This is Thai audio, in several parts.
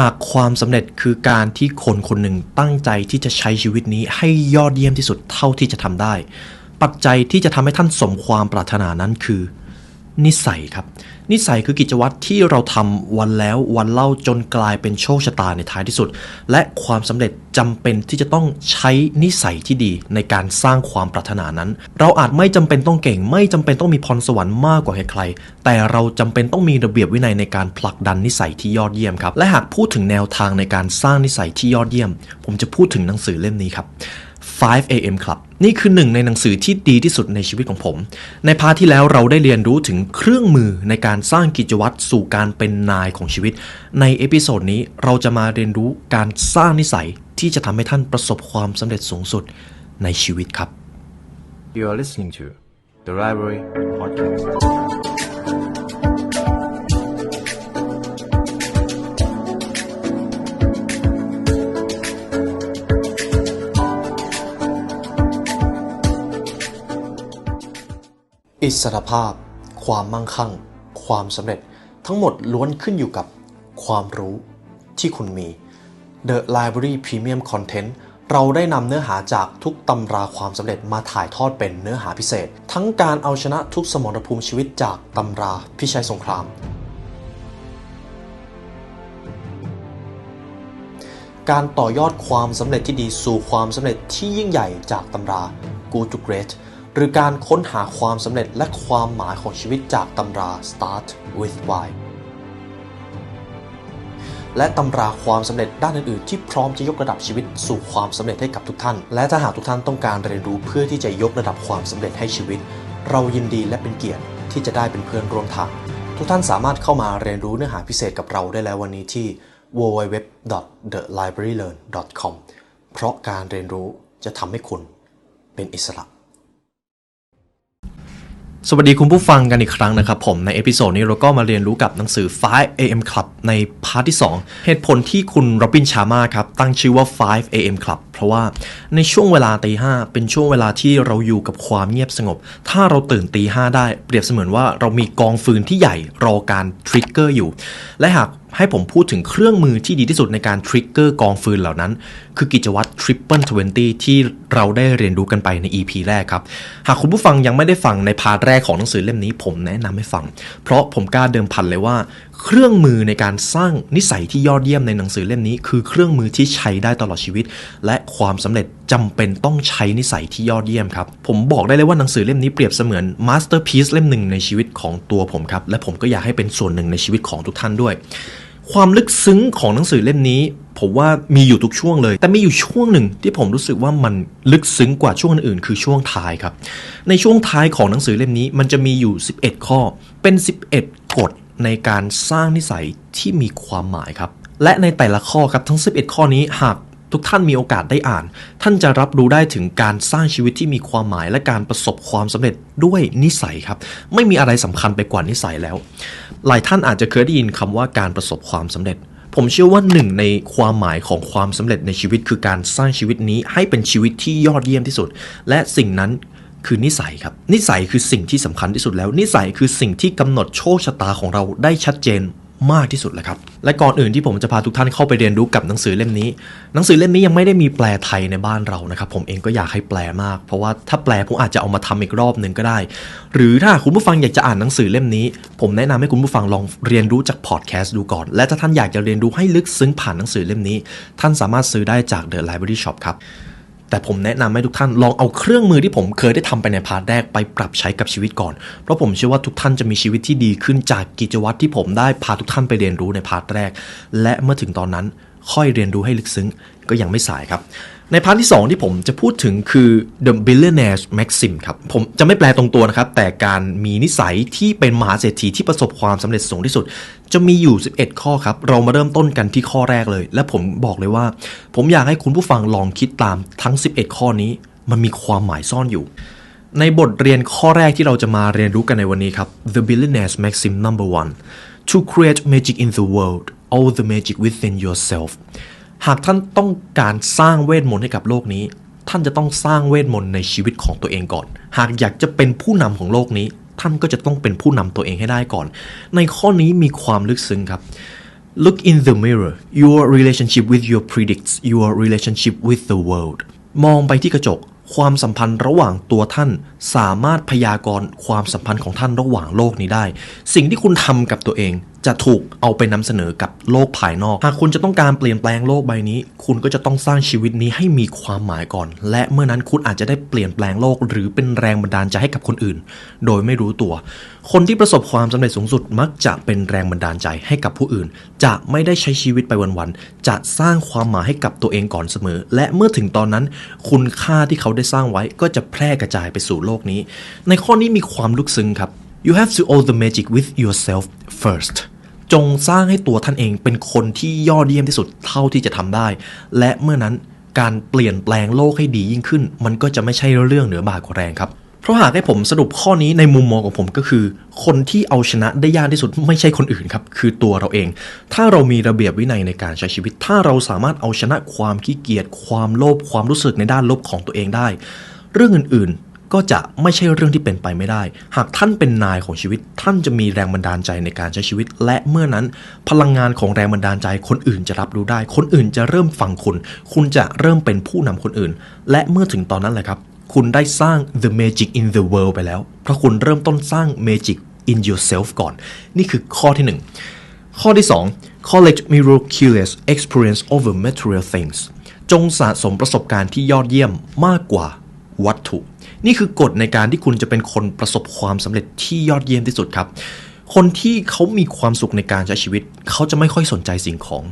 หากความสำเร็จคือการที่คนคนหนึ่งตั้งใจที่จะใช้ชีวิตนี้ให้ยอดเยี่ยมที่สุดเท่าที่จะทำได้ปัจจัยที่จะทำให้ท่านสมความปรารถนานั้นคือนิสัยครับนิสัยคือกิจวัตรที่เราทำวันแล้ววันเล่าจนกลายเป็นโชคชะตาในท้ายที่สุดและความสำเร็จจำเป็นที่จะต้องใช้นิสัยที่ดีในการสร้างความปรารถนานั้นเราอาจไม่จำเป็นต้องเก่งไม่จำเป็นต้องมีพรสวรรค์มากกว่าใครๆแต่เราจำเป็นต้องมีระเบียบวินัยในการผลักดันนิสัยที่ยอดเยี่ยมครับและหากพูดถึงแนวทางในการสร้างนิสัยที่ยอดเยี่ยมผมจะพูดถึงหนังสือเล่มนี้ครับ5 AM Club นี่คือหนึ่งในหนังสือที่ดีที่สุดในชีวิตของผมในพาร์ทที่แล้วเราได้เรียนรู้ถึงเครื่องมือในการสร้างกิจวัตรสู่การเป็นนายของชีวิตในเอพิโซดนี้เราจะมาเรียนรู้การสร้างนิสัยที่จะทำให้ท่านประสบความสำเร็จสูงสุดในชีวิตครับ You are listening to The Library Podcast.อิสรภาพความมั่งคั่งความสำเร็จทั้งหมดล้วนขึ้นอยู่กับความรู้ที่คุณมี The Library Premium Content เราได้นำเนื้อหาจากทุกตำราความสำเร็จมาถ่ายทอดเป็นเนื้อหาพิเศษทั้งการเอาชนะทุกสมรภูมิชีวิตจากตำราพิชัยสงครามการต่อยอดความสำเร็จที่ดีสู่ความสำเร็จที่ยิ่งใหญ่จากตำรา Good to Greatหรือการค้นหาความสำเร็จและความหมายของชีวิตจากตำรา Start with Why และตำราความสำเร็จด้านอื่นๆที่พร้อมจะยกระดับชีวิตสู่ความสำเร็จให้กับทุกท่านและถ้าหากทุกท่านต้องการเรียนรู้เพื่อที่จะยกระดับความสำเร็จให้ชีวิตเรายินดีและเป็นเกียรติที่จะได้เป็นเพื่อนร่วมทางทุกท่านสามารถเข้ามาเรียนรู้เนื้อหาพิเศษกับเราได้แล้ววันนี้ที่ www.thelibrarylearn.com เพราะการเรียนรู้จะทำให้คุณเป็นอิสระสวัสดีคุณผู้ฟังกันอีกครั้งนะครับผมในเอพิโซดนี้เราก็มาเรียนรู้กับหนังสือ 5 AM Club ในพาร์ทที่ 2 เหตุผลที่คุณโรบินชาม่าครับตั้งชื่อว่า 5 AM Club เพราะว่าในช่วงเวลาตี 5เป็นช่วงเวลาที่เราอยู่กับความเงียบสงบถ้าเราตื่นตี 5ได้เปรียบเสมือนว่าเรามีกองฟืนที่ใหญ่รอการทริกเกอร์อยู่และหากให้ผมพูดถึงเครื่องมือที่ดีที่สุดในการทริกเกอร์กองฟืนเหล่านั้นคือกิจวัตร Triple 20ที่เราได้เรียนรู้กันไปใน EP แรกครับหากคุณผู้ฟังยังไม่ได้ฟังในพาร์ทแรกของหนังสือเล่มนี้ผมแนะนำให้ฟังเพราะผมกล้าเดิมพันเลยว่าเครื่องมือในการสร้างนิสัยที่ยอดเยี่ยมในหนังสือเล่มนี้คือเครื่องมือที่ใช้ได้ตลอดชีวิตและความสำเร็จจำเป็นต้องใช้นิสัยที่ยอดเยี่ยมครับผมบอกได้เลยว่าหนังสือเล่มนี้เปรียบเสมือนมาสเตอร์พีซเล่มหนึ่งในชีวิตของตัวผมครับและผมก็อยากให้เป็นส่วนหนึ่งในชีวิตของทุกท่านด้วยความลึกซึ้งของหนังสือเล่มนี้ผมว่ามีอยู่ทุกช่วงเลยแต่มีอยู่ช่วงหนึ่งที่ผมรู้สึกว่ามันลึกซึ้งกว่าช่วงอื่นคือช่วงท้ายครับในช่วงท้ายของหนังสือเล่มนี้มันจะมีอยู่11ข้อเป็น11กฎในการสร้างนิสัยที่มีความหมายครับและในแต่ละข้อครับทั้ง11ข้อนี้หากทุกท่านมีโอกาสได้อ่านท่านจะรับรู้ได้ถึงการสร้างชีวิตที่มีความหมายและการประสบความสำเร็จด้วยนิสัยครับไม่มีอะไรสำคัญไปกว่านิสัยแล้วหลายท่านอาจจะเคยได้ยินคำว่าการประสบความสำเร็จผมเชื่อว่าหนึ่งในความหมายของความสำเร็จในชีวิตคือการสร้างชีวิตนี้ให้เป็นชีวิตที่ยอดเยี่ยมที่สุดและสิ่งนั้นคือนิสัยครับนิสัยคือสิ่งที่สำคัญที่สุดแล้วนิสัยคือสิ่งที่กำหนดโชคชะตาของเราได้ชัดเจนมากที่สุดเลยครับและก่อนอื่นที่ผมจะพาทุกท่านเข้าไปเรียนรู้กับหนังสือเล่มนี้หนังสือเล่มนี้ยังไม่ได้มีแปลไทยในบ้านเรานะครับผมเองก็อยากให้แปลมากเพราะว่าถ้าแปลผมอาจจะเอามาทำอีกรอบหนึ่งก็ได้หรือถ้าคุณผู้ฟังอยากจะอ่านหนังสือเล่มนี้ผมแนะนำให้คุณผู้ฟังลองเรียนรู้จากพอดแคสต์ดูก่อนและถ้าท่านอยากจะเรียนรู้ให้ลึกซึ้งผ่านหนังสือเล่มนี้ท่านสามารถซื้อได้จาก The Library Shop ครับแต่ผมแนะนำให้ทุกท่านลองเอาเครื่องมือที่ผมเคยได้ทำไปในพาร์ทแรกไปปรับใช้กับชีวิตก่อนเพราะผมเชื่อว่าทุกท่านจะมีชีวิตที่ดีขึ้นจากกิจวัตรที่ผมได้พาทุกท่านไปเรียนรู้ในพาร์ทแรกและเมื่อถึงตอนนั้นค่อยเรียนรู้ให้ลึกซึ้งก็ยังไม่สายครับในพาร์ทที่2ที่ผมจะพูดถึงคือ The Billionaire's Maxim ครับผมจะไม่แปลตรงตัวนะครับแต่การมีนิสัยที่เป็นมหาเศรษฐีที่ประสบความสำเร็จสูงที่สุดจะมีอยู่11ข้อครับเรามาเริ่มต้นกันที่ข้อแรกเลยและผมบอกเลยว่าผมอยากให้คุณผู้ฟังลองคิดตามทั้ง11ข้อนี้มันมีความหมายซ่อนอยู่ในบทเรียนข้อแรกที่เราจะมาเรียนรู้กันในวันนี้ครับ The Billionaire's Maxim number 1 To create magic in the world all the magic within yourselfหากท่านต้องการสร้างเวทมนต์ให้กับโลกนี้ท่านจะต้องสร้างเวทมนต์ในชีวิตของตัวเองก่อนหากอยากจะเป็นผู้นำของโลกนี้ท่านก็จะต้องเป็นผู้นำตัวเองให้ได้ก่อนในข้อนี้มีความลึกซึ้งครับ Look in the mirror. Your relationship with your predicts your relationship with the world. มองไปที่กระจกความสัมพันธ์ระหว่างตัวท่านสามารถพยากรณ์ความสัมพันธ์ของท่านระหว่างโลกนี้ได้สิ่งที่คุณทำกับตัวเองจะถูกเอาไปนำเสนอกับโลกภายนอกหากคุณจะต้องการเปลี่ยนแปลงโลกใบนี้คุณก็จะต้องสร้างชีวิตนี้ให้มีความหมายก่อนและเมื่อนั้นคุณอาจจะได้เปลี่ยนแปลงโลกหรือเป็นแรงบันดาลใจให้กับคนอื่นโดยไม่รู้ตัวคนที่ประสบความสำเร็จสูงสุดมักจะเป็นแรงบันดาลใจให้กับผู้อื่นจะไม่ได้ใช้ชีวิตไปวันๆจะสร้างความหมายให้กับตัวเองก่อนเสมอและเมื่อถึงตอนนั้นคุณค่าที่เขาได้สร้างไว้ก็จะแพร่กระจายไปสู่โลกนี้ในข้อนี้มีความลึกซึ้งครับ You have to own the magic with yourself first จงสร้างให้ตัวท่านเองเป็นคนที่ยอดเยี่ยมที่สุดเท่าที่จะทำได้และเมื่อนั้นการเปลี่ยนแปลงโลกให้ดียิ่งขึ้นมันก็จะไม่ใช่เรื่องเหนือบากกว่าแรงครับเพราะหากให้ผมสรุปข้อนี้ในมุมมองของผมก็คือคนที่เอาชนะได้ยากที่สุดไม่ใช่คนอื่นครับคือตัวเราเองถ้าเรามีระเบียบวินัยในการใช้ชีวิตถ้าเราสามารถเอาชนะความขี้เกียจความโลภความรู้สึกในด้านลบของตัวเองได้เรื่องอื่นๆก็จะไม่ใช่เรื่องที่เป็นไปไม่ได้หากท่านเป็นนายของชีวิตท่านจะมีแรงบันดาลใจในการใช้ชีวิตและเมื่อนั้นพลังงานของแรงบันดาลใจคนอื่นจะรับรู้ได้คนอื่นจะเริ่มฟังคุณจะเริ่มเป็นผู้นำคนอื่นและเมื่อถึงตอนนั้นแหละครับคุณได้สร้าง the magic in the world ไปแล้วเพราะคุณเริ่มต้นสร้าง magic in yourself ก่อนนี่คือข้อที่1ข้อที่2 collect miraculous experience over material things จงสะสมประสบการณ์ที่ยอดเยี่ยมมากกว่าวัตถุนี่คือกฎในการที่คุณจะเป็นคนประสบความสำเร็จที่ยอดเยี่ยมที่สุดครับคนที่เขามีความสุขในการใช้ชีวิตเขาจะไม่ค่อยสนใจสิ่งของ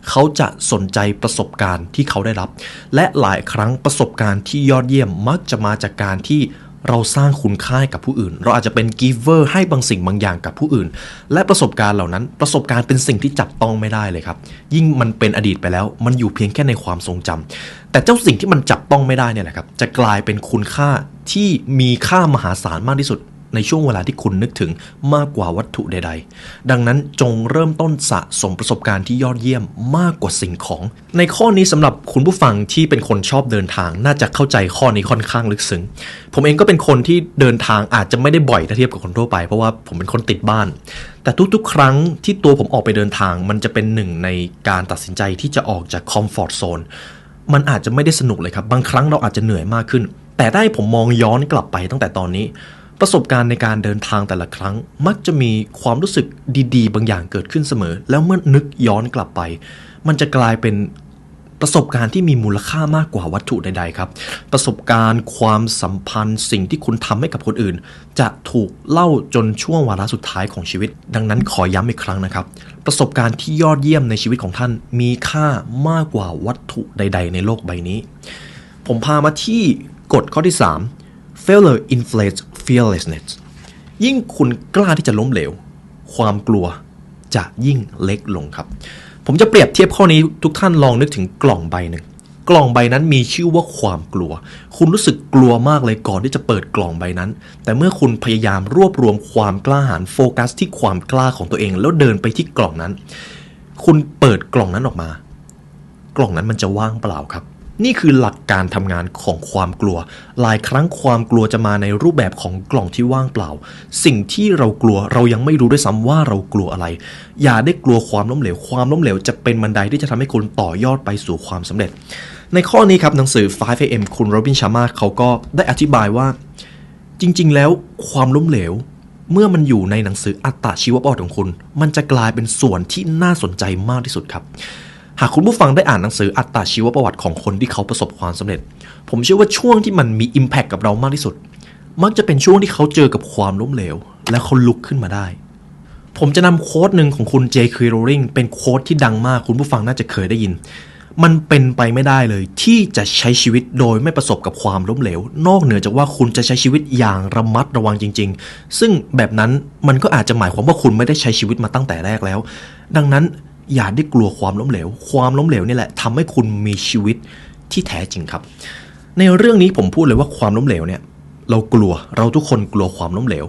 เขาจะสนใจประสบการณ์ที่เขาได้รับและหลายครั้งประสบการณ์ที่ยอดเยี่ยมมักจะมาจากการที่เราสร้างคุณค่าให้กับผู้อื่นเราอาจจะเป็น giver ให้บางสิ่งบางอย่างกับผู้อื่นและประสบการณ์เหล่านั้นประสบการณ์เป็นสิ่งที่จับต้องไม่ได้เลยครับยิ่งมันเป็นอดีตไปแล้วมันอยู่เพียงแค่ในความทรงจำแต่เจ้าสิ่งที่มันจับต้องไม่ได้เนี่ยแหละครับจะกลายเป็นคุณค่าที่มีค่ามหาศาลมากที่สุดในช่วงเวลาที่คุณนึกถึงมากกว่าวัตถุใดๆดังนั้นจงเริ่มต้นสะสมประสบการณ์ที่ยอดเยี่ยมมากกว่าสิ่งของในข้อนี้สำหรับคุณผู้ฟังที่เป็นคนชอบเดินทางน่าจะเข้าใจข้อนี้ค่อนข้างลึกซึ้งผมเองก็เป็นคนที่เดินทางอาจจะไม่ได้บ่อยถ้าเทียบกับคนทั่วไปเพราะว่าผมเป็นคนติดบ้านแต่ทุกๆครั้งที่ตัวผมออกไปเดินทางมันจะเป็นหนึ่งในการตัดสินใจที่จะออกจากคอมฟอร์ตโซนมันอาจจะไม่ได้สนุกเลยครับบางครั้งเราอาจจะเหนื่อยมากขึ้นแต่ได้ผมมองย้อนกลับไปตั้งแต่ตอนนี้ประสบการณ์ในการเดินทางแต่ละครั้งมักจะมีความรู้สึกดีๆบางอย่างเกิดขึ้นเสมอแล้วเมื่อนึกย้อนกลับไปมันจะกลายเป็นประสบการณ์ที่มีมูลค่ามากกว่าวัตถุใดๆครับประสบการณ์ความสัมพันธ์สิ่งที่คุณทำให้กับคนอื่นจะถูกเล่าจนช่วงวาระสุดท้ายของชีวิตดังนั้นขอย้ำอีกครั้งนะครับประสบการณ์ที่ยอดเยี่ยมในชีวิตของท่านมีค่ามากกว่าวัตถุใดๆในโลกใบนี้ผมพามาที่กฎข้อที่3 failure inflates fearlessness ยิ่งคุณกล้าที่จะล้มเหลวความกลัวจะยิ่งเล็กลงครับผมจะเปรียบเทียบข้อนี้ทุกท่านลองนึกถึงกล่องใบหนึ่งกล่องใบนั้นมีชื่อว่าความกลัวคุณรู้สึกกลัวมากเลยก่อนที่จะเปิดกล่องใบนั้นแต่เมื่อคุณพยายามรวบรวมความกล้าหาญโฟกัสที่ความกล้าของตัวเองแล้วเดินไปที่กล่องนั้นคุณเปิดกล่องนั้นออกมากล่องนั้นมันจะว่างเปล่าครับนี่คือหลักการทำงานของความกลัวหลายครั้งความกลัวจะมาในรูปแบบของกล่องที่ว่างเปล่าสิ่งที่เรากลัวเรายังไม่รู้ด้วยซ้ำว่าเรากลัวอะไรอย่าได้กลัวความล้มเหลวความล้มเหลวจะเป็นบันไดที่จะทำให้คุณต่อยอดไปสู่ความสำเร็จในข้อนี้ครับหนังสือ 5am คุณโรบิน ชามาเขาก็ได้อธิบายว่าจริงๆแล้วความล้มเหลวเมื่อมันอยู่ในหนังสืออัตตชีวประวัติของคุณมันจะกลายเป็นส่วนที่น่าสนใจมากที่สุดครับหากคุณผู้ฟังได้อ่านหนังสืออัตตชีวประวัติของคนที่เขาประสบความสำเร็จผมเชื่อว่าช่วงที่มันมี impact กับเรามากที่สุดมักจะเป็นช่วงที่เขาเจอกับความล้มเหลวและเขาลุกขึ้นมาได้ผมจะนำโค้ดหนึ่งของคุณ J.K. Rowling เป็นโค้ดที่ดังมากคุณผู้ฟังน่าจะเคยได้ยินมันเป็นไปไม่ได้เลยที่จะใช้ชีวิตโดยไม่ประสบกับความล้มเหลวนอกเหนือจากว่าคุณจะใช้ชีวิตอย่างระมัดระวังจริงๆซึ่งแบบนั้นมันก็อาจจะหมายความว่าคุณไม่ได้ใช้ชีวิตมาตั้งแต่แรกแล้วดังนั้นอย่าได้กลัวความล้มเหลวความล้มเหลวนี่แหละทำให้คุณมีชีวิตที่แท้จริงครับในเรื่องนี้ผมพูดเลยว่าความล้มเหลวเนี่ยเรากลัวเราทุกคนกลัวความล้มเหลว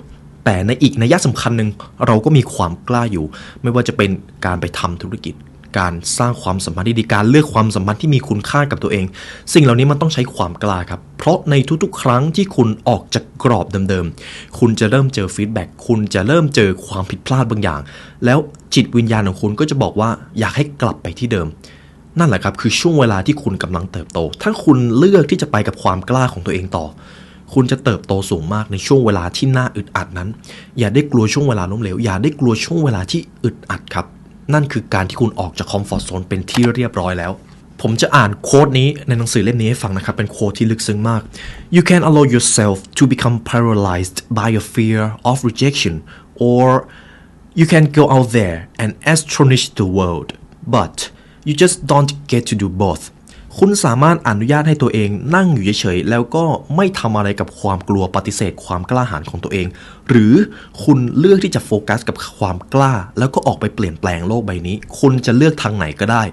แต่ในอีกนัยสำคัญหนึ่งเราก็มีความกล้าอยู่ไม่ว่าจะเป็นการไปทำธุรกิจการสร้างความสัมพันธ์ที่ดีการเลือกความสัมพันธ์ที่มีคุณค่ากับตัวเองสิ่งเหล่านี้มันต้องใช้ความกล้าครับเพ เพราะในทุกๆครั้งที่คุณออกจากกรอบเดิมๆคุณจะเริ่มเจอฟีดแบ็กคุณจะเริ่มเจอความผิดพลาดบางอย่างแล้วจิตวิญญาณของคุณก็จะบอกว่าอยากให้กลับไปที่เดิมนั่นแหละครับคือช่วงเวลาที่คุณกำลังเติบโตถ้าคุณเลือกที่จะไปกับความกล้าของตัวเองต่อคุณจะเติบโตสูงมากในช่วงเวลาที่น่าอึดอัดนั้นอย่าได้กลัวช่วงเวลาล้มเหลวอย่าได้กลัวช่วงเวลาที่อึดอัดครับนั่นคือการที่คุณออกจากคอมฟอร์ทโซนเป็นที่เรียบร้อยแล้วผมจะอ่านโค้ดนี้ในหนังสือเล่มนี้ให้ฟังนะครับเป็นโค้ดที่ลึกซึ้งมาก You can allow yourself to become paralyzed by your fear of rejection or you can go out there and astonish the world but you just don't get to do both คุณสามารถอนุญาตให้ตัวเองนั่งอยู่เฉยๆแล้วก็ไม่ทำอะไรกับความกลัวปฏิเสธความกล้าหาญของตัวเองหรือคุณเลือกที่จะโฟกัสกับความกล้าแล้วก็ออกไปเปลี่ยนแปลงโลกใบนี้คุณจะเลือกทางไหนก็ได้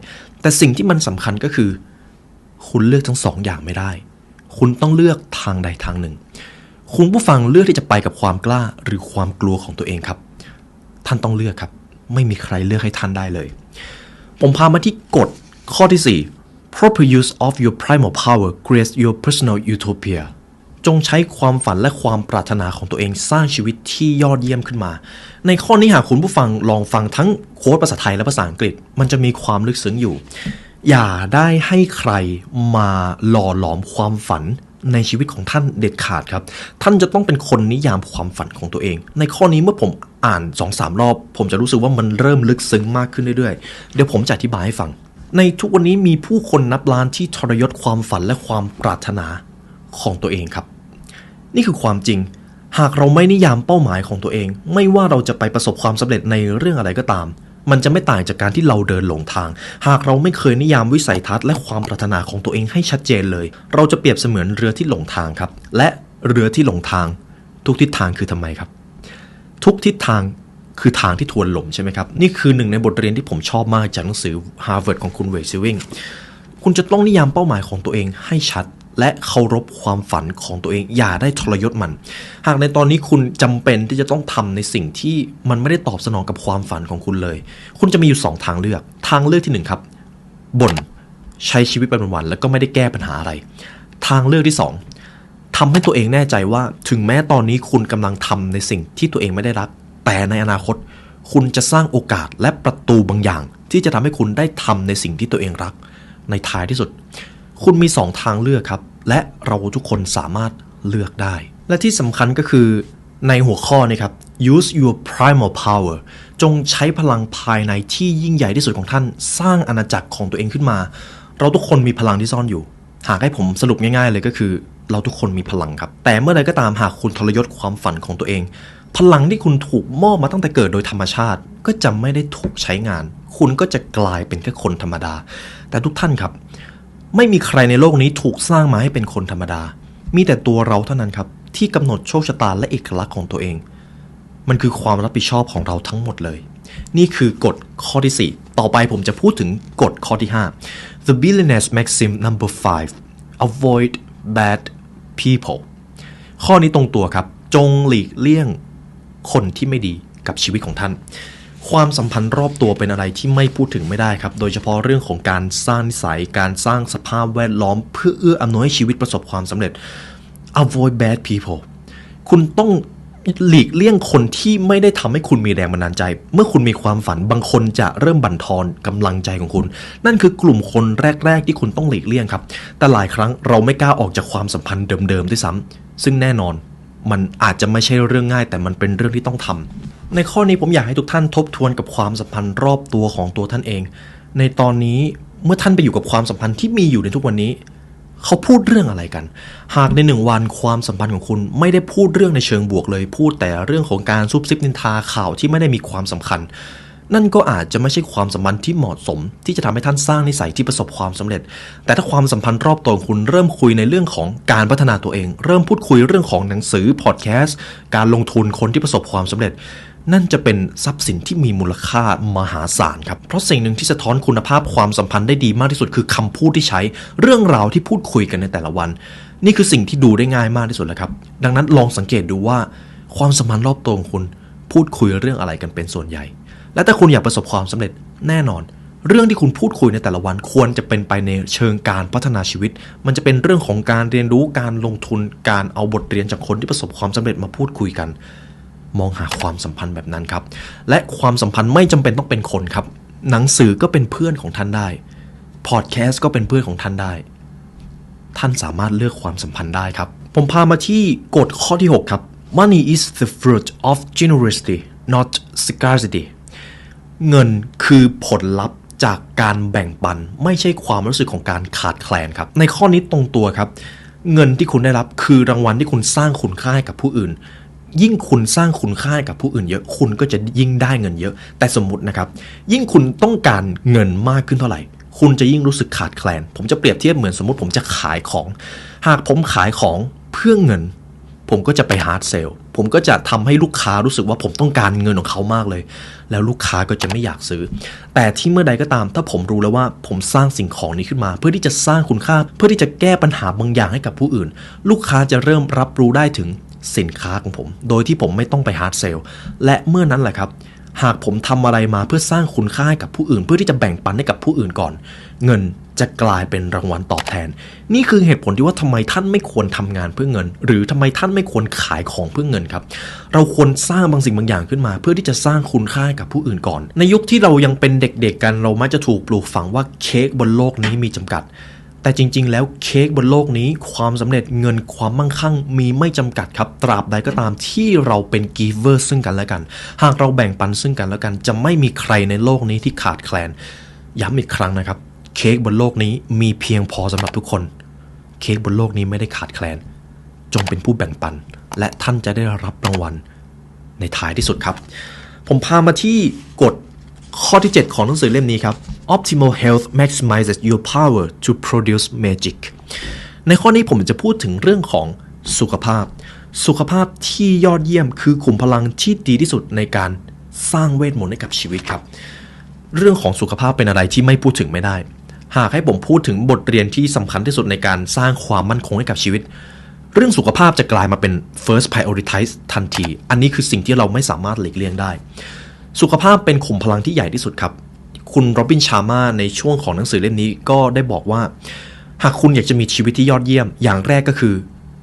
แต่สิ่งที่มันสำคัญก็คือคุณเลือกทั้งสองอย่างไม่ได้คุณต้องเลือกทางใดทางหนึ่งคุณผู้ฟังเลือกที่จะไปกับความกล้าหรือความกลัวของตัวเองครับท่านต้องเลือกครับไม่มีใครเลือกให้ท่านได้เลยผมพามาที่กฎข้อที่ 4 Proper use of your primal power creates your personal utopia จงใช้ความฝันและความปรารถนาของตัวเองสร้างชีวิตที่ยอดเยี่ยมขึ้นมาในข้อนี้หากคุณผู้ฟังลองฟังทั้งโค้ดภาษาไทยและภาษาอังกฤษมันจะมีความลึกซึ้งอยู่อย่าได้ให้ใครมาหล่อหลอมความฝันในชีวิตของท่านเด็ดขาดครับท่านจะต้องเป็นคนนิยามความฝันของตัวเองในข้อนี้เมื่อผมอ่าน 2-3 รอบผมจะรู้สึกว่ามันเริ่มลึกซึ้งมากขึ้นเรื่อยๆเดี๋ยวผมจะอธิบายให้ฟังในทุกวันนี้มีผู้คนนับล้านที่ทรยศความฝันและความปรารถนาของตัวเองครับนี่คือความจริงหากเราไม่นิยามเป้าหมายของตัวเองไม่ว่าเราจะไปประสบความสำเร็จในเรื่องอะไรก็ตามมันจะไม่ต่างจากการที่เราเดินหลงทางหากเราไม่เคยนิยามวิสัยทัศน์และความปรารถนาของตัวเองให้ชัดเจนเลยเราจะเปรียบเสมือนเรือที่หลงทางครับและเรือที่หลงทางทุกทิศทางคือทำไมครับทุกทิศทางคือทางที่ทวนลมใช่ไหมครับนี่คือหนึ่งในบทเรียนที่ผมชอบมากจากหนังสือ Harvard ของคุณเวย์ซิวิงคุณจะต้องนิยามเป้าหมายของตัวเองให้ชัดและเคารพความฝันของตัวเองอย่าได้ทรยศมันหากในตอนนี้คุณจำเป็นที่จะต้องทำในสิ่งที่มันไม่ได้ตอบสนองกับความฝันของคุณเลยคุณจะมีอยู่2ทางเลือกทางเลือกที่1ครับบ่นใช้ชีวิตเป็นวันๆแล้วก็ไม่ได้แก้ปัญหาอะไรทางเลือกที่2ทำให้ตัวเองแน่ใจว่าถึงแม้ตอนนี้คุณกำลังทำในสิ่งที่ตัวเองไม่ได้รักแต่ในอนาคตคุณจะสร้างโอกาสและประตูบางอย่างที่จะทำให้คุณได้ทำในสิ่งที่ตัวเองรักในท้ายที่สุดคุณมี2ทางเลือกครับและเราทุกคนสามารถเลือกได้และที่สำคัญก็คือในหัวข้อนี้ครับ use your primal power จงใช้พลังภายในที่ยิ่งใหญ่ที่สุดของท่านสร้างอาณาจักรของตัวเองขึ้นมาเราทุกคนมีพลังที่ซ่อนอยู่หากให้ผมสรุปง่ายๆเลยก็คือเราทุกคนมีพลังครับแต่เมื่อใดก็ตามหากคุณทรยศความฝันของตัวเองพลังที่คุณถูกมอบมาตั้งแต่เกิดโดยธรรมชาติก็จะไม่ได้ถูกใช้งานคุณก็จะกลายเป็นแค่คนธรรมดาแต่ทุกท่านครับไม่มีใครในโลกนี้ถูกสร้างมาให้เป็นคนธรรมดามีแต่ตัวเราเท่านั้นครับที่กำหนดโชคชะตาและเอกลักษณ์ของตัวเองมันคือความรับผิดชอบของเราทั้งหมดเลยนี่คือกฎข้อที่4ต่อไปผมจะพูดถึงกฎข้อที่5 The Billionaire's Maxim number 5 Avoid bad people ข้อนี้ตรงตัวครับจงหลีกเลี่ยงคนที่ไม่ดีกับชีวิตของท่านความสัมพันธ์รอบตัวเป็นอะไรที่ไม่พูดถึงไม่ได้ครับโดยเฉพาะเรื่องของการสร้างนิสัยการสร้างสภาพแวดล้อมเพื่อเอื้ออำนวยให้ชีวิตประสบความสำเร็จ Avoid bad people คุณต้องหลีกเลี่ยงคนที่ไม่ได้ทำให้คุณมีแรงบันดาลใจเมื่อคุณมีความฝันบางคนจะเริ่มบั่นทอนกำลังใจของคุณนั่นคือกลุ่มคนแรกๆที่คุณต้องหลีกเลี่ยงครับแต่หลายครั้งเราไม่กล้าออกจากความสัมพันธ์เดิมๆด้วยซ้ำซึ่งแน่นอนมันอาจจะไม่ใช่เรื่องง่ายแต่มันเป็นเรื่องที่ต้องทำในข้อนี้ผมอยากให้ทุกท่านทบทวนกับความสัมพันธ์รอบตัวของตัวท่านเองในตอนนี้เมื่อท่านไปอยู่กับความสัมพันธ์ที่มีอยู่ในทุกวันนี้เขาพูดเรื่องอะไรกันหากใน1วันความสัมพันธ์ของคุณไม่ได้พูดเรื่องในเชิงบวกเลยพูดแต่เรื่องของการซุบซิบนินทาข่าวที่ไม่ได้มีความสำคัญนั่นก็อาจจะไม่ใช่ความสัมพันธ์ที่เหมาะสมที่จะทำให้ท่านสร้างนิสัยที่ประสบความสำเร็จแต่ถ้าความสัมพันธ์รอบตัวของคุณเริ่มคุยในเรื่องของการพัฒนาตัวเองเริ่มพูดคุยเรื่องของหนังสือพอดแคสต์การลงทุนคนที่ประสบความสำเร็จนั่นจะเป็นทรัพย์สินที่มีมูลค่ามหาศาลครับเพราะสิ่งหนึ่งที่สะท้อนคุณภาพความสัมพันธ์ได้ดีมากที่สุดคือคำพูดที่ใช้เรื่องราวที่พูดคุยกันในแต่ละวันนี่คือสิ่งที่ดูได้ง่ายมากที่สุดแล้วครับดังนั้นลองสังเกตดูว่าความสัมพันธ์รอบตัวของคุณพูดคุยเรื่องอะไรกันเป็นส่วนใหญ่และถ้าคุณอยากประสบความสำเร็จแน่นอน เรื่องที่คุณพูดคุยในแต่ละวันควรจะเป็นไปในเชิงการพัฒนาชีวิตมันจะเป็นเรื่องของการเรียนรู้การลงทุนการเอาบทเรียนจากคนที่ประสบความสำเร็จมาพูดคุยกันมองหาความสัมพันธ์แบบนั้นครับและความสัมพันธ์ไม่จำเป็นต้องเป็นคนครับหนังสือก็เป็นเพื่อนของท่านได้พอดแคสต์ก็เป็นเพื่อนของท่านได้ท่านสามารถเลือกความสัมพันธ์ได้ครับผมพามาที่กฎข้อที่ 6 ครับ Money is the fruit of generosity not scarcity เงินคือผลลัพธ์จากการแบ่งปันไม่ใช่ความรู้สึกของการขาดแคลนครับในข้อนี้ตรงตัวครับเงินที่คุณได้รับคือรางวัลที่คุณสร้างคุณค่าให้กับผู้อื่นยิ่งคุณสร้างคุณค่าให้กับผู้อื่นเยอะคุณก็จะยิ่งได้เงินเยอะแต่สมมุตินะครับยิ่งคุณต้องการเงินมากขึ้นเท่าไหร่คุณจะยิ่งรู้สึกขาดแคลนผมจะเปรียบเทียบเหมือนสมมติผมจะขายของหากผมขายของเพื่อเงินผมก็จะไปฮาร์ดเซลผมก็จะทำให้ลูกค้ารู้สึกว่าผมต้องการเงินของเขามากเลยแล้วลูกค้าก็จะไม่อยากซื้อแต่ที่เมื่อใดก็ตามถ้าผมรู้แล้วว่าผมสร้างสิ่งของนี้ขึ้นมาเพื่อที่จะสร้างคุณค่าเพื่อที่จะแก้ปัญหาบางอย่างให้กับผู้อื่นลูกค้าจะเริ่มรับรู้ได้ถึงสินค้าของผมโดยที่ผมไม่ต้องไปฮาร์ดเซลและเมื่อนั้นแหละครับหากผมทำอะไรมาเพื่อสร้างคุณค่าให้กับผู้อื่นเพื่อที่จะแบ่งปันให้กับผู้อื่นก่อนเงินจะกลายเป็นรางวัลตอบแทนนี่คือเหตุผลที่ว่าทำไมท่านไม่ควรทำงานเพื่อเงินหรือทำไมท่านไม่ควรขายของเพื่อเงินครับเราควรสร้างบางสิ่งบางอย่างขึ้นมาเพื่อที่จะสร้างคุณค่าให้กับผู้อื่นก่อนในยุคที่เรายังเป็นเด็กๆกันเรามักจะถูกปลูกฝังว่าเค้กบนโลกนี้มีจำกัดแต่จริงๆแล้วเค้กบนโลกนี้ความสำเร็จเงินความมั่งคั่งมีไม่จำกัดครับตราบใดก็ตามที่เราเป็นกีเวอร์ซึ่งกันและกันหากเราแบ่งปันซึ่งกันและกันจะไม่มีใครในโลกนี้ที่ขาดแคลนย้ำอีกครั้งนะครับเค้กบนโลกนี้มีเพียงพอสำหรับทุกคนเค้กบนโลกนี้ไม่ได้ขาดแคลนจงเป็นผู้แบ่งปันและท่านจะได้รับรางวัลในท้ายที่สุดครับผมพามาที่กฎข้อที่ 7 ของหนังสือเล่มนี้ครับ Optimal health maximizes your power to produce magic ในข้อนี้ผมจะพูดถึงเรื่องของสุขภาพที่ยอดเยี่ยมคือขุมพลังที่ดีที่สุดในการสร้างเวทมนต์ให้กับชีวิตครับเรื่องของสุขภาพเป็นอะไรที่ไม่พูดถึงไม่ได้หากให้ผมพูดถึงบทเรียนที่สำคัญที่สุดในการสร้างความมั่นคงให้กับชีวิตเรื่องสุขภาพจะกลายมาเป็น first prioritize ทันทีอันนี้คือสิ่งที่เราไม่สามารถหลีกเลี่ยงได้สุขภาพเป็นขุมพลังที่ใหญ่ที่สุดครับคุณโรบินชาร์มาในช่วงของหนังสือเล่มนี้ก็ได้บอกว่าหากคุณอยากจะมีชีวิตที่ยอดเยี่ยมอย่างแรกก็คือ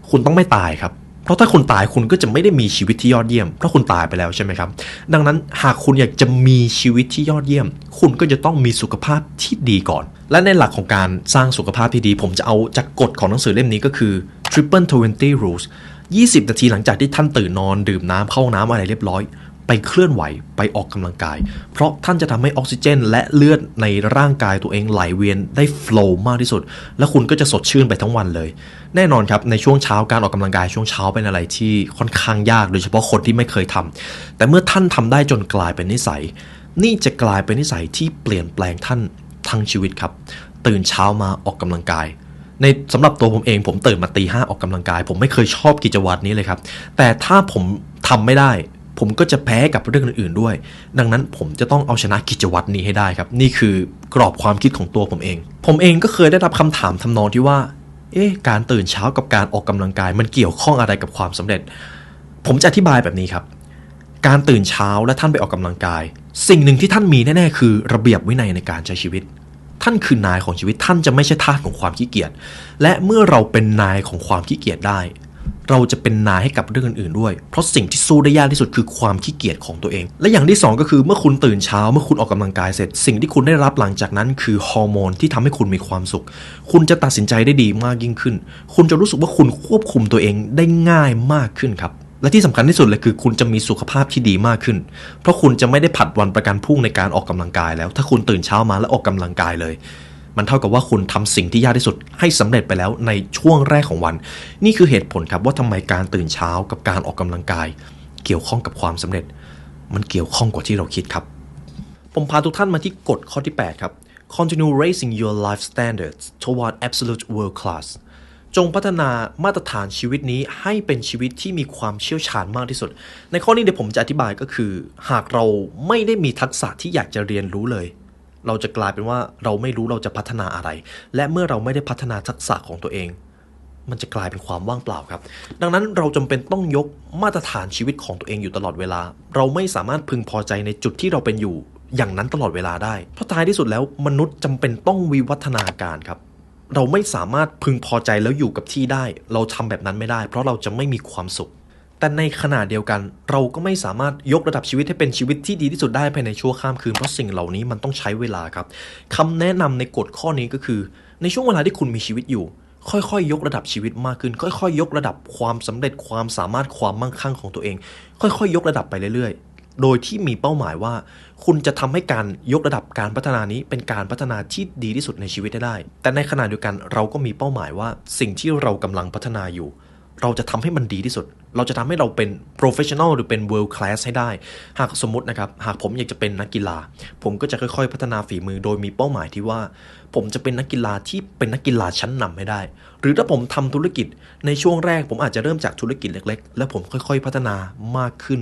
คุณต้องไม่ตายครับเพราะถ้าคุณตายคุณก็จะไม่ได้มีชีวิตที่ยอดเยี่ยมเพราะคุณตายไปแล้วใช่ไหมครับดังนั้นหากคุณอยากจะมีชีวิตที่ยอดเยี่ยมคุณก็จะต้องมีสุขภาพที่ดีก่อนและในหลักของการสร้างสุขภาพที่ดีผมจะเอาจากกฎของหนังสือเล่มนี้ก็คือ Triple 20 Rules 20 นาทีหลังจากที่ท่านตื่นนอนดื่มน้ำเข้าน้ำอะไรเรียบร้อยไปเคลื่อนไหวไปออกกำลังกายเพราะท่านจะทำให้ออกซิเจนและเลือดในร่างกายตัวเองไหลเวียนได้โฟลว์มากที่สุดและคุณก็จะสดชื่นไปทั้งวันเลยแน่นอนครับในช่วงเช้าการออกกำลังกายช่วงเช้าเป็นอะไรที่ค่อนข้างยากโดยเฉพาะคนที่ไม่เคยทำแต่เมื่อท่านทำได้จนกลายเป็นนิสัยนี่จะกลายเป็นนิสัยที่เปลี่ยนแปลงท่านทั้งชีวิตครับตื่นเช้ามาออกกำลังกายในสำหรับตัวผมเองผมตื่นมาตี 5ออกกำลังกายผมไม่เคยชอบกิจวัตรนี้เลยครับแต่ถ้าผมทำไม่ได้ผมก็จะแพ้กับเรื่องอื่นๆด้วยดังนั้นผมจะต้องเอาชนะกิจวัตรนี้ให้ได้ครับนี่คือกรอบความคิดของตัวผมเองก็เคยได้รับคำถามทำนองที่ว่าการตื่นเช้ากับการออกกำลังกายมันเกี่ยวข้องอะไรกับความสำเร็จผมจะอธิบายแบบนี้ครับการตื่นเช้าและท่านไปออกกำลังกายสิ่งหนึ่งที่ท่านมีแน่ๆคือระเบียบวินัยในการใช้ชีวิตท่านคือนายของชีวิตท่านจะไม่ใช่ทาสของความขี้เกียจและเมื่อเราเป็นนายของความขี้เกียจได้เราจะเป็นนายให้กับเรื่องอื่นๆด้วยเพราะสิ่งที่สู้ได้ยากที่สุดคือความขี้เกียจของตัวเองและอย่างที่2ก็คือเมื่อคุณตื่นเช้าเมื่อคุณออกกำลังกายเสร็จสิ่งที่คุณได้รับหลังจากนั้นคือฮอร์โมนที่ทำให้คุณมีความสุขคุณจะตัดสินใจได้ดีมากยิ่งขึ้นคุณจะรู้สึกว่าคุณควบคุมตัวเองได้ง่ายมากขึ้นครับและที่สำคัญที่สุดเลยคือคุณจะมีสุขภาพที่ดีมากขึ้นเพราะคุณจะไม่ได้ผัดวันประกันพรุ่งในการออกกำลังกายแล้วถ้าคุณตื่นเช้ามาแล้วออกกำลังกายเลยมันเท่ากับว่าคุณทำสิ่งที่ยากที่สุดให้สำเร็จไปแล้วในช่วงแรกของวันนี่คือเหตุผลครับว่าทำไมการตื่นเช้ากับการออกกำลังกายเกี่ยวข้องกับความสำเร็จมันเกี่ยวข้องกว่าที่เราคิดครับผมพาทุกท่านมาที่กฎข้อที่ 8 ครับ Continue raising your life standards toward absolute world class จงพัฒนามาตรฐานชีวิตนี้ให้เป็นชีวิตที่มีความเชี่ยวชาญมากที่สุดในข้อนี้เดี๋ยวผมจะอธิบายก็คือหากเราไม่ได้มีทักษะที่อยากจะเรียนรู้เลยเราจะกลายเป็นว่าเราไม่รู้เราจะพัฒนาอะไรและเมื่อเราไม่ได้พัฒนาทักษะของตัวเองมันจะกลายเป็นความว่างเปล่าครับดังนั้นเราจำเป็นต้องยกมาตรฐานชีวิตของตัวเองอยู่ตลอดเวลาเราไม่สามารถพึงพอใจในจุดที่เราเป็นอยู่ อย่างนั้นตลอดเวลาได้เพราะท้ายที่สุดแล้วมนุษย์จำเป็นต้องวิวัฒนาการครับเราไม่สามารถพึงพอใจแล้วอยู่กับที่ได้เราทำแบบนั้นไม่ได้เพราะเราจะไม่มีความสุขแต่ในขณะเดียวกันเราก็ไม่สามารถยกระดับชีวิตให้เป็นชีวิตที่ดีที่สุดได้ภายในชั่วข้ามคืนเพราะสิ่งเหล่านี้มันต้องใช้เวลาครับคำแนะนำในกฎข้อนี้ก็คือในช่วงเวลาที่คุณมีชีวิตอยู่ค่อยๆยกระดับชีวิตมากขึ้นค่อยๆยกระดับความสำเร็จความสามารถความมั่งคั่งของตัวเองค่อยๆยกระดับไปเรื่อยๆโดยที่มีเป้าหมายว่าคุณจะทำให้การยกระดับการพัฒนานี้เป็นการพัฒนาที่ดีที่สุดในชีวิตได้แต่ในขณะเดียวกันเราก็มีเป้าหมายว่าสิ่งที่เรากำลังพัฒนาอยู่เราจะทำให้มันดีที่สุดเราจะทำให้เราเป็น professional หรือเป็น world class ให้ได้หากสมมตินะครับหากผมอยากจะเป็นนักกีฬาผมก็จะค่อยๆพัฒนาฝีมือโดยมีเป้าหมายที่ว่าผมจะเป็นนักกีฬาที่เป็นนักกีฬาชั้นนำให้ได้หรือถ้าผมทำธุรกิจในช่วงแรกผมอาจจะเริ่มจากธุรกิจเล็กๆแล้วผมค่อยๆพัฒนามากขึ้น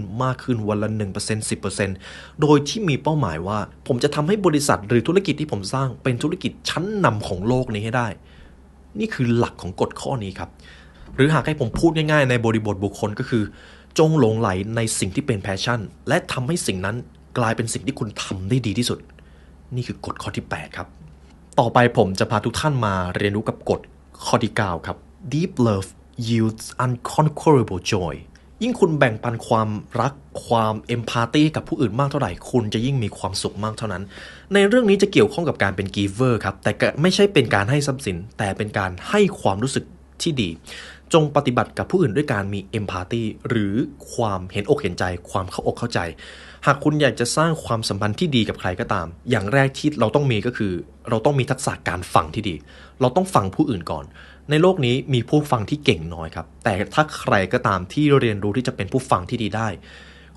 วันละ 1% 10% โดยที่มีเป้าหมายว่าผมจะทำให้บริษัทหรือธุรกิจที่ผมสร้างเป็นธุรกิจชั้นนำของโลกนี้ให้ได้นี่คือหลักของกฎข้อนี้ครับหรือหากให้ผมพูดง่ายๆในบริบทบุคคลก็คือจงหลงไหลในสิ่งที่เป็นแพชชั่นและทำให้สิ่งนั้นกลายเป็นสิ่งที่คุณทำได้ดีที่สุดนี่คือกฎข้อที่8ครับต่อไปผมจะพาทุกท่านมาเรียนรู้กับกฎข้อที่9ครับ Deep love yields unconquerable joy ยิ่งคุณแบ่งปันความรักความเอมพาธีกับผู้อื่นมากเท่าไหร่คุณจะยิ่งมีความสุขมากเท่านั้นในเรื่องนี้จะเกี่ยวข้องกับการเป็น giver ครับแต่ไม่ใช่เป็นการให้ทรัพย์สินแต่เป็นการให้ความรู้สึกที่ดีจงปฏิบัติกับผู้อื่นด้วยการมีเอมพาธีหรือความเห็นอกเห็นใจความเข้าอกเข้าใจหากคุณอยากจะสร้างความสัมพันธ์ที่ดีกับใครก็ตามอย่างแรกที่เราต้องมีก็คือเราต้องมีทักษะการฟังที่ดีเราต้องฟังผู้อื่นก่อนในโลกนี้มีผู้ฟังที่เก่งน้อยครับแต่ถ้าใครก็ตามที่เรียนรู้ที่จะเป็นผู้ฟังที่ดีได้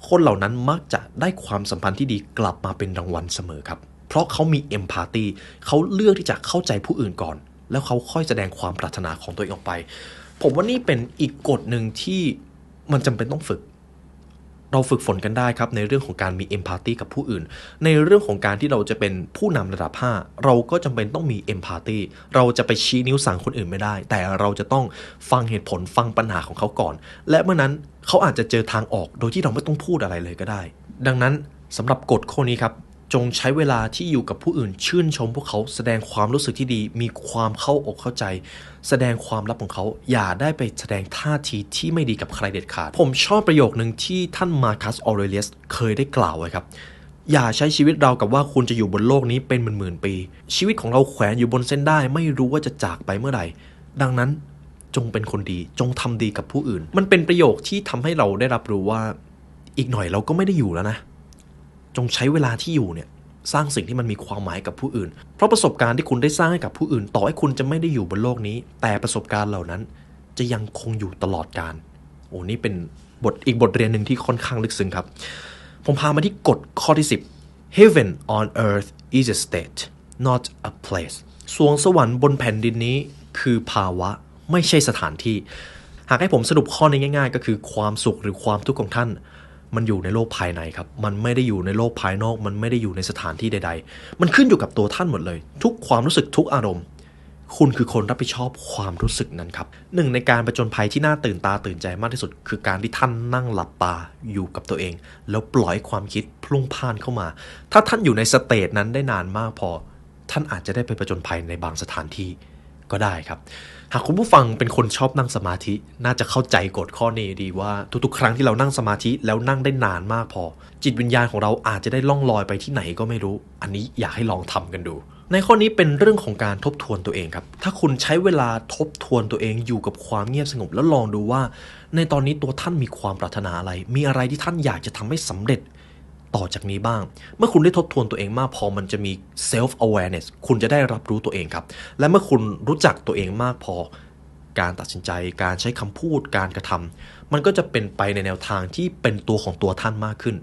คนเหล่านั้นมักจะได้ความสัมพันธ์ที่ดีกลับมาเป็นรางวัลเสมอครับเพราะเขามีเอมพาธีเขาเลือกที่จะเข้าใจผู้อื่นก่อนแล้วเขาค่อยแสดงความปรารถนาของตัวเองออกไปผมว่านี่เป็นอีกกฎหนึ่งที่มันจำเป็นต้องฝึกเราฝึกฝนกันได้ครับในเรื่องของการมีเอมพาธีกับผู้อื่นในเรื่องของการที่เราจะเป็นผู้นำระดับ5เราก็จำเป็นต้องมีเอมพาธีเราจะไปชี้นิ้วสั่งคนอื่นไม่ได้แต่เราจะต้องฟังเหตุผลฟังปัญหาของเขาก่อนและเมื่อนั้นเขาอาจจะเจอทางออกโดยที่เราไม่ต้องพูดอะไรเลยก็ได้ดังนั้นสำหรับกฎข้อนี้ครับจงใช้เวลาที่อยู่กับผู้อื่นชื่นชมพวกเขาแสดงความรู้สึกที่ดีมีความเข้าอกเข้าใจแสดงความลับของเขาอย่าได้ไปแสดงท่าทีที่ไม่ดีกับใครเด็ดขาดผมชอบประโยคนึงที่ท่านมาคัสออเรเลียสเคยได้กล่าวไว้ครับอย่าใช้ชีวิตเรากับว่าคุณจะอยู่บนโลกนี้เป็นหมื่นๆปีชีวิตของเราแขวนอยู่บนเส้นได้ไม่รู้ว่าจะจากไปเมื่อไหร่ดังนั้นจงเป็นคนดีจงทำดีกับผู้อื่นมันเป็นประโยคที่ทำให้เราได้รับรู้ว่าอีกหน่อยเราก็ไม่ได้อยู่แล้วนะจงใช้เวลาที่อยู่เนี่ยสร้างสิ่งที่มันมีความหมายกับผู้อื่นเพราะประสบการณ์ที่คุณได้สร้างให้กับผู้อื่นต่อให้คุณจะไม่ได้อยู่บนโลกนี้แต่ประสบการณ์เหล่านั้นจะยังคงอยู่ตลอดกาลโอ้นี่เป็นอีกบทเรียนหนึ่งที่ค่อนข้างลึกซึ้งครับผมพามาที่กฎข้อที่10 Heaven on earth is a state not a place สวงสวรรค์บนแผ่นดินนี้คือภาวะไม่ใช่สถานที่หากให้ผมสรุปข้อนี้ง่ายๆก็คือความสุขหรือความทุกข์ของท่านมันอยู่ในโลกภายในครับมันไม่ได้อยู่ในโลกภายนอกมันไม่ได้อยู่ในสถานที่ใดๆมันขึ้นอยู่กับตัวท่านหมดเลยทุกความรู้สึกทุกอารมณ์คุณคือคนรับผิดชอบความรู้สึกนั้นครับหนึ่งในการผจญภัยที่น่าตื่นตาตื่นใจมากที่สุดคือการที่ท่านนั่งหลับตาอยู่กับตัวเองแล้วปล่อยความคิดพลุ่งพล่านเข้ามาถ้าท่านอยู่ในสเตจนั้นได้นานมากพอท่านอาจจะได้ไปผจญภัยในบางสถานที่ก็ได้ครับหากคุณผู้ฟังเป็นคนชอบนั่งสมาธิน่าจะเข้าใจกฎข้อนี้ดีว่าทุกๆครั้งที่เรานั่งสมาธิแล้วนั่งได้นานมากพอจิตวิญญาณของเราอาจจะได้ล่องลอยไปที่ไหนก็ไม่รู้อันนี้อยากให้ลองทำกันดูในข้อนี้เป็นเรื่องของการทบทวนตัวเองครับถ้าคุณใช้เวลาทบทวนตัวเองอยู่กับความเงียบสงบแล้วลองดูว่าในตอนนี้ตัวท่านมีความปรารถนาอะไรมีอะไรที่ท่านอยากจะทำให้สำเร็จต่อจากนี้บ้างเมื่อคุณได้ทบทวนตัวเองมากพอมันจะมี self awareness คุณจะได้รับรู้ตัวเองครับและเมื่อคุณรู้จักตัวเองมากพอการตัดสินใจการใช้คำพูดการกระทำมันก็จะเป็นไปในแนวทางที่เป็นตัวของตัวท่านมากขึ้น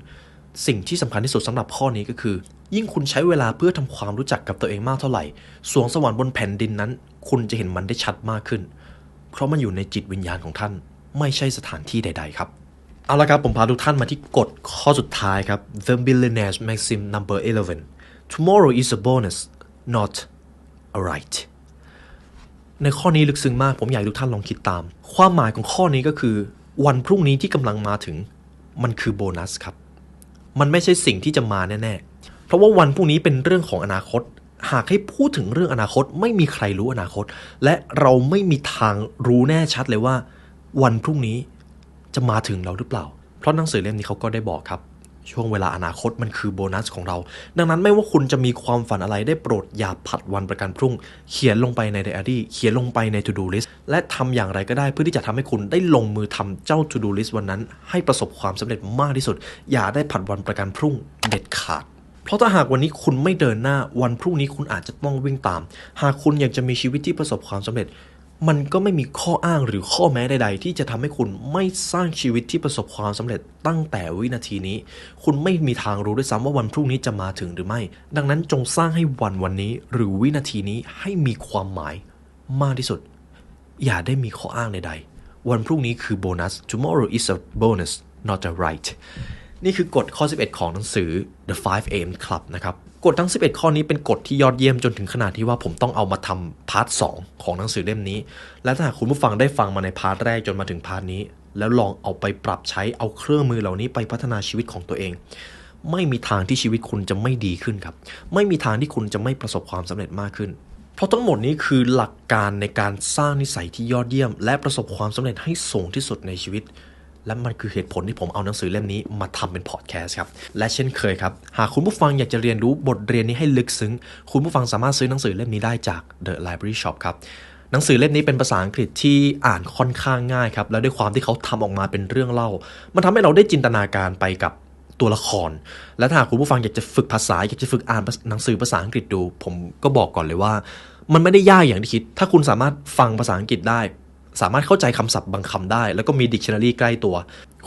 สิ่งที่สำคัญที่สุดสำหรับข้อนี้ก็คือยิ่งคุณใช้เวลาเพื่อทำความรู้จักกับตัวเองมากเท่าไหร่สวงสวรรค์บนแผ่นดินนั้นคุณจะเห็นมันได้ชัดมากขึ้นเพราะมันอยู่ในจิตวิญญาณของท่านไม่ใช่สถานที่ใดๆครับเอาละครับผมพาทุกท่านมาที่กฎข้อสุดท้ายครับ The Billionaire's Maxim number 11 Tomorrow is a bonus not a right ในข้อนี้ลึกซึ้งมากผมอยากให้ทุกท่านลองคิดตามความหมายของข้อนี้ก็คือวันพรุ่งนี้ที่กำลังมาถึงมันคือโบนัสครับมันไม่ใช่สิ่งที่จะมาแน่ๆ เพราะว่าวันพรุ่งนี้เป็นเรื่องของอนาคตหากให้พูดถึงเรื่องอนาคตไม่มีใครรู้อนาคตและเราไม่มีทางรู้แน่ชัดเลยว่าวันพรุ่งนี้จะมาถึงเราหรือเปล่าเพราะหนังสือเล่มนี้เขาก็ได้บอกครับช่วงเวลาอนาคตมันคือโบนัสของเราดังนั้นไม่ว่าคุณจะมีความฝันอะไรได้โปรดอย่าผัดวันประกันพรุ่งเขียนลงไปในไดอารี่เขียนลงไปใน To Do List และทำอย่างไรก็ได้เพื่อที่จะทำให้คุณได้ลงมือทำเจ้า To Do List วันนั้นให้ประสบความสำเร็จมากที่สุดอย่าได้ผัดวันประกันพรุ่งเด็ดขาดเพราะถ้าหากวันนี้คุณไม่เดินหน้าวันพรุ่งนี้คุณอาจจะต้องวิ่งตามหากคุณอยากจะมีชีวิตที่ประสบความสำเร็จมันก็ไม่มีข้ออ้างหรือข้อแม้ใดๆที่จะทำให้คุณไม่สร้างชีวิตที่ประสบความสำเร็จตั้งแต่วินาทีนี้คุณไม่มีทางรู้ด้วยซ้ำว่าวันพรุ่งนี้จะมาถึงหรือไม่ดังนั้นจงสร้างให้วันนี้หรือวินาทีนี้ให้มีความหมายมากที่สุดอย่าได้มีข้ออ้างใดๆวันพรุ่งนี้คือโบนัส Tomorrow is a bonus not a right นี่คือกฎข้อ 11 ของหนังสือ The 5 AM Club นะครับกฎทั้ง 11 ข้อนี้เป็นกฎที่ยอดเยี่ยมจนถึงขนาดที่ว่าผมต้องเอามาทำพาร์ท 2 ของหนังสือเล่มนี้และถ้าคุณผู้ฟังได้ฟังมาในพาร์ทแรกจนมาถึงพาร์ทนี้แล้วลองเอาไปปรับใช้เอาเครื่องมือเหล่านี้ไปพัฒนาชีวิตของตัวเองไม่มีทางที่ชีวิตคุณจะไม่ดีขึ้นครับไม่มีทางที่คุณจะไม่ประสบความสำเร็จมากขึ้นเพราะทั้งหมดนี้คือหลักการในการสร้างนิสัยที่ยอดเยี่ยมและประสบความสำเร็จให้สูงที่สุดในชีวิตและมันคือเหตุผลที่ผมเอาหนังสือเล่มนี้มาทำเป็นพอดแคสต์ครับและเช่นเคยครับหากคุณผู้ฟังอยากจะเรียนรู้บทเรียนนี้ให้ลึกซึ้งคุณผู้ฟังสามารถซื้อหนังสือเล่มนี้ได้จาก The Library Shop ครับหนังสือเล่มนี้เป็นภาษาอังกฤษที่อ่านค่อนข้างง่ายครับแล้วด้วยความที่เขาทำออกมาเป็นเรื่องเล่ามันทำให้เราได้จินตนาการไปกับตัวละครและถ้าหากคุณผู้ฟังอยากจะฝึกภาษาอยากจะฝึกอ่านหนังสือภาษาอังกฤษดูผมก็บอกก่อนเลยว่ามันไม่ได้ยากอย่างที่คิดถ้าคุณสามารถฟังภาษาอังกฤษได้สามารถเข้าใจคำศัพท์บางคำได้แล้วก็มี dictionary ใกล้ตัว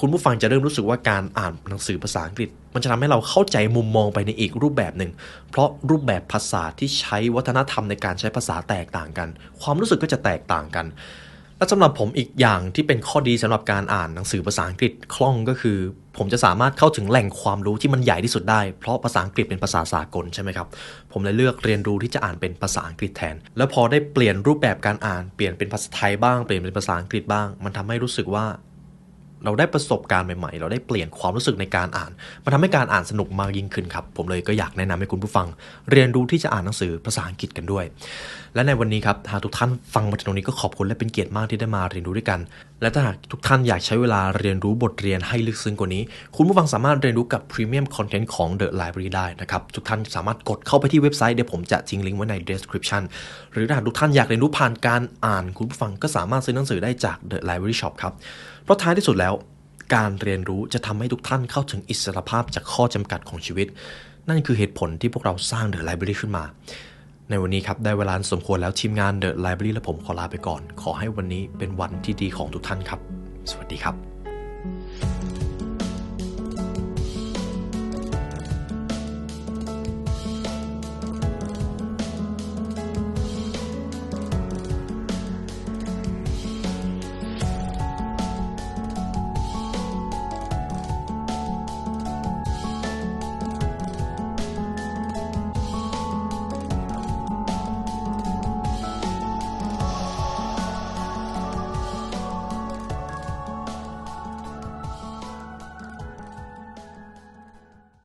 คุณผู้ฟังจะเริ่มรู้สึกว่าการอ่านหนังสือภาษาอังกฤษมันจะทำให้เราเข้าใจมุมมองไปในอีกรูปแบบหนึ่งเพราะรูปแบบภาษาที่ใช้วัฒนธรรมในการใช้ภาษาแตกต่างกันความรู้สึกก็จะแตกต่างกันและสำหรับผมอีกอย่างที่เป็นข้อดีสำหรับการอ่านหนังสือภาษาอังกฤษคล่องก็คือผมจะสามารถเข้าถึงแหล่งความรู้ที่มันใหญ่ที่สุดได้เพราะภาษาอังกฤษเป็นภาษาสากลใช่ไหมครับผมเลยเลือกเรียนรู้ที่จะอ่านเป็นภาษาอังกฤษแทนแล้วพอได้เปลี่ยนรูปแบบการอ่านเปลี่ยนเป็นภาษาไทยบ้างเปลี่ยนเป็นภาษาอังกฤษบ้างมันทำให้รู้สึกว่าเราได้ประสบการณ์ใหม่ๆเราได้เปลี่ยนความรู้สึกในการอ่านมันทำให้การอ่านสนุกมากยิ่งขึ้นครับผมเลยก็อยากแนะนำให้คุณผู้ฟังเรียนรู้ที่จะอ่านหนังสือภาษาอังกฤษกันด้วยและในวันนี้ครับหากทุกท่านฟังมาถึงตรงนี้ก็ขอบคุณและเป็นเกียรติมากที่ได้มาเรียนรู้ด้วยกันและถ้าหากทุกท่านอยากใช้เวลาเรียนรู้บทเรียนให้ลึกซึ้งกว่านี้คุณผู้ฟังสามารถเรียนรู้กับ Premium Content ของ The Library ได้นะครับทุกท่านสามารถกดเข้าไปที่เว็บไซต์เดี๋ยวผมจะทิ้งลิงก์ไว้ใน description หรือถ้าหากทุกท่านอยากเรียนรู้ผ่านการอ่านคุณผู้ฟังก็สามารถซื้อหนังสือได้จาก The Library Shop ครับเพราะท้ายที่สุดแล้วการเรียนรู้จะทำให้ทุกท่านเข้าถึงอิสรภาพจากข้อจำกัดของชีวิตนั่นคือเหตุผลที่พวกเราสร้าง The Library ขึ้นมาในวันนี้ครับได้เวลาสมควรแล้วทีมงาน The Library และผมขอลาไปก่อนขอให้วันนี้เป็นวันที่ดีของทุกท่านครับสวัสดีครับ